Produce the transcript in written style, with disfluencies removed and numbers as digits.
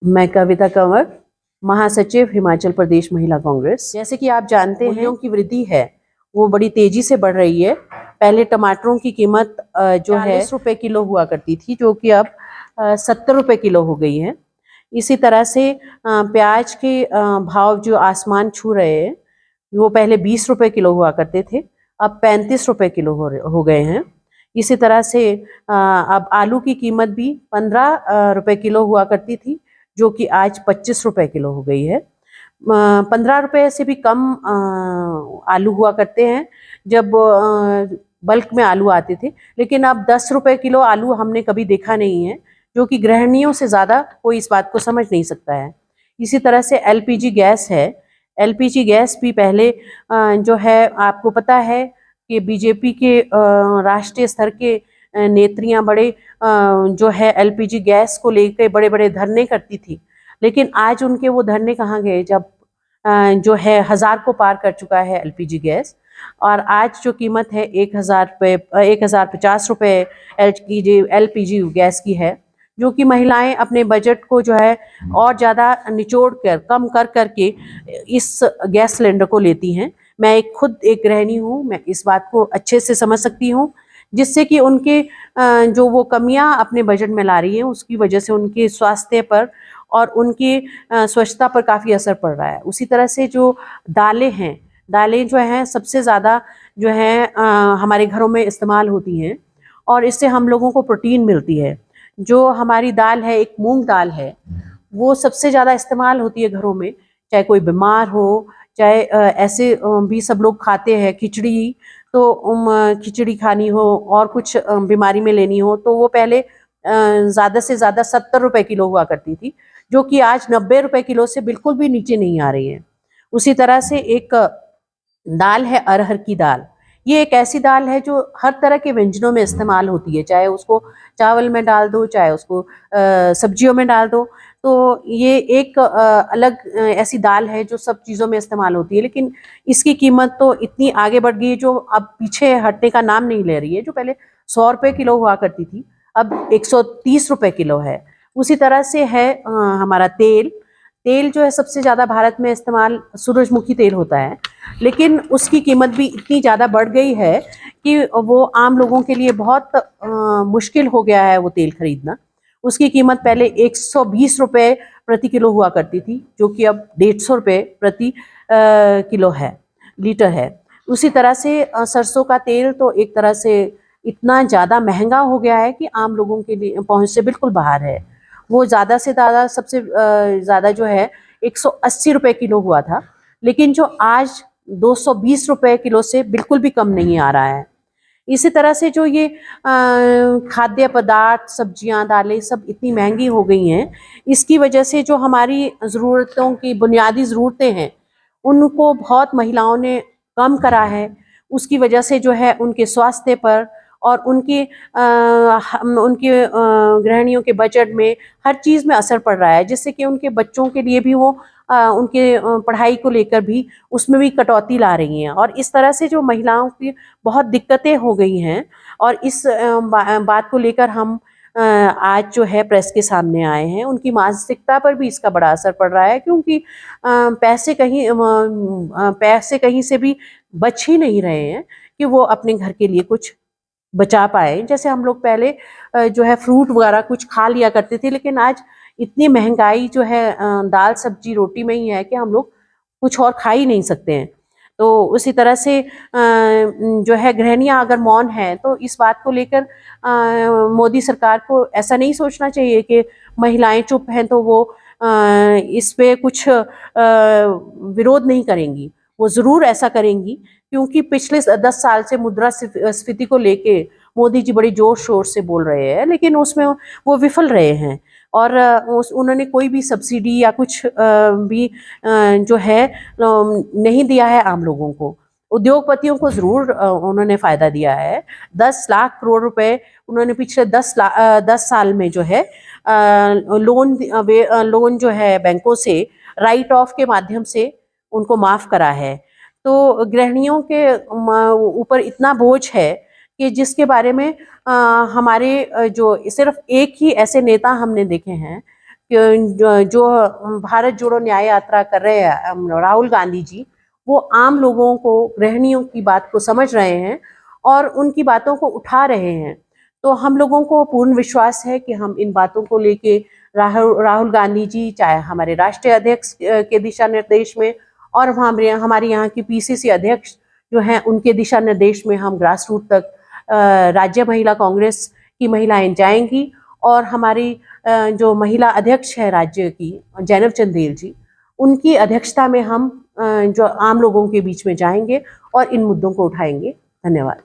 मैं कविता कंवर, महासचिव हिमाचल प्रदेश महिला कांग्रेस। जैसे कि आप जानते हैं, मूल्यों की वृद्धि है वो बड़ी तेजी से बढ़ रही है। पहले टमाटरों की कीमत जो है 40 रुपए किलो हुआ करती थी, जो कि अब 70 रुपए किलो हो गई है। इसी तरह से प्याज के भाव जो आसमान छू रहे हैं, वो पहले 20 रुपए किलो हुआ करते थे, अब 35 रुपए किलो हो गए हैं। इसी तरह से अब आलू की कीमत भी 15 रुपए किलो हुआ करती थी, जो कि आज 25 रुपए किलो हो गई है। 15 रुपए से भी कम आलू हुआ करते हैं जब बल्क में आलू आते थे, लेकिन अब 10 रुपए किलो आलू हमने कभी देखा नहीं है, जो कि गृहिणियों से ज़्यादा कोई इस बात को समझ नहीं सकता है। इसी तरह से एलपीजी गैस है। एलपीजी गैस भी पहले जो है, आपको पता है कि बीजेपी के राष्ट्रीय स्तर के नेत्रियां बड़े जो है एलपीजी गैस को लेकर बड़े बड़े धरने करती थी, लेकिन आज उनके वो धरने कहाँ गए जब जो है 1000 को पार कर चुका है एलपीजी गैस। और आज जो कीमत है 1050 रुपये एलपीजी गैस की है, जो कि महिलाएं अपने बजट को जो है और ज़्यादा निचोड़ कर कम कर करके इस गैस सिलेंडर को लेती हैं। मैं खुद एक गृहिणी हूँ, मैं इस बात को अच्छे से समझ सकती हूँ, जिससे कि उनके जो वो कमियां अपने बजट में ला रही हैं, उसकी वजह से उनके स्वास्थ्य पर और उनकी स्वच्छता पर काफ़ी असर पड़ रहा है। उसी तरह से जो दालें हैं, दालें जो हैं सबसे ज़्यादा जो है हमारे घरों में इस्तेमाल होती हैं, और इससे हम लोगों को प्रोटीन मिलती है। जो हमारी दाल है, एक मूंग दाल है, वो सबसे ज़्यादा इस्तेमाल होती है घरों में, चाहे कोई बीमार हो, चाहे ऐसे भी सब लोग खाते हैं खिचड़ी। तो खिचड़ी खानी हो और कुछ बीमारी में लेनी हो, तो वो पहले ज़्यादा से ज़्यादा 70 रुपए किलो हुआ करती थी, जो कि आज 90 रुपए किलो से बिल्कुल भी नीचे नहीं आ रही है। उसी तरह से एक दाल है अरहर की दाल। ये एक ऐसी दाल है जो हर तरह के व्यंजनों में इस्तेमाल होती है, चाहे उसको चावल में डाल दो, चाहे उसको सब्जियों में डाल दो। तो ये एक अलग ऐसी दाल है जो सब चीज़ों में इस्तेमाल होती है, लेकिन इसकी कीमत तो इतनी आगे बढ़ गई है जो अब पीछे हटने का नाम नहीं ले रही है। जो पहले 100 रुपए किलो हुआ करती थी, अब 130 रुपए किलो है। उसी तरह से है हमारा तेल। तेल जो है सबसे ज़्यादा भारत में इस्तेमाल सूरजमुखी तेल होता है, लेकिन उसकी कीमत भी इतनी ज़्यादा बढ़ गई है कि वो आम लोगों के लिए बहुत मुश्किल हो गया है वो तेल खरीदना। उसकी कीमत पहले 120 रुपये प्रति किलो हुआ करती थी, जो कि अब 150 रुपये प्रति किलो है, लीटर है। उसी तरह से सरसों का तेल तो एक तरह से इतना ज़्यादा महंगा हो गया है कि आम लोगों के लिए पहुंच से बिल्कुल बाहर है। वो ज़्यादा से ज़्यादा सबसे ज़्यादा जो है 180 रुपये किलो हुआ था, लेकिन जो आज 220 रुपये किलो से बिल्कुल भी कम नहीं आ रहा है। इसी तरह से जो ये खाद्य पदार्थ, सब्जियां, दालें सब इतनी महंगी हो गई हैं, इसकी वजह से जो हमारी ज़रूरतों की बुनियादी ज़रूरतें हैं, उनको बहुत महिलाओं ने कम करा है। उसकी वजह से जो है उनके स्वास्थ्य पर और उनके गृहिणियों के बजट में, हर चीज़ में असर पड़ रहा है, जिससे कि उनके बच्चों के लिए भी वो उनके पढ़ाई को लेकर भी उसमें भी कटौती ला रही हैं। और इस तरह से जो महिलाओं की बहुत दिक्कतें हो गई हैं, और इस बात को लेकर हम आज जो है प्रेस के सामने आए हैं। उनकी मानसिकता पर भी इसका बड़ा असर पड़ रहा है, क्योंकि पैसे कहीं से भी बच ही नहीं रहे हैं कि वो अपने घर के लिए कुछ बचा पाए। जैसे हम लोग पहले जो है फ्रूट वगैरह कुछ खा लिया करते थे, लेकिन आज इतनी महंगाई जो है दाल सब्जी रोटी में ही है कि हम लोग कुछ और खा ही नहीं सकते हैं। तो उसी तरह से जो है गृहिणियां अगर मौन है, तो इस बात को लेकर मोदी सरकार को ऐसा नहीं सोचना चाहिए कि महिलाएं चुप हैं तो वो इस पे कुछ विरोध नहीं करेंगी। वो ज़रूर ऐसा करेंगी, क्योंकि पिछले 10 साल से मुद्रास्फीति को लेके मोदी जी बड़ी जोर शोर से बोल रहे हैं, लेकिन उसमें वो विफल रहे हैं। और उन्होंने कोई भी सब्सिडी या कुछ भी जो है नहीं दिया है आम लोगों को। उद्योगपतियों को ज़रूर उन्होंने फ़ायदा दिया है। 10 लाख करोड़ रुपए उन्होंने पिछले 10 साल में जो है लोन जो है बैंकों से राइट ऑफ के माध्यम से उनको माफ़ करा है। तो गृहिणियों के ऊपर इतना बोझ है कि जिसके बारे में हमारे जो सिर्फ एक ही ऐसे नेता हमने देखे हैं जो भारत जोड़ो न्याय यात्रा कर रहे हैं राहुल गांधी जी, वो आम लोगों को, गृहिणियों की बात को समझ रहे हैं और उनकी बातों को उठा रहे हैं। तो हम लोगों को पूर्ण विश्वास है कि हम इन बातों को लेके राहुल गांधी जी, चाहे हमारे राष्ट्रीय अध्यक्ष के दिशा निर्देश में और हमारे यहाँ की पीसीसी अध्यक्ष जो हैं उनके दिशा निर्देश में हम ग्रास रूट तक राज्य महिला कांग्रेस की महिलाएं जाएंगी और हमारी जो महिला अध्यक्ष है राज्य की, जैनब चंदेल जी, उनकी अध्यक्षता में हम जो आम लोगों के बीच में जाएंगे और इन मुद्दों को उठाएंगे। धन्यवाद।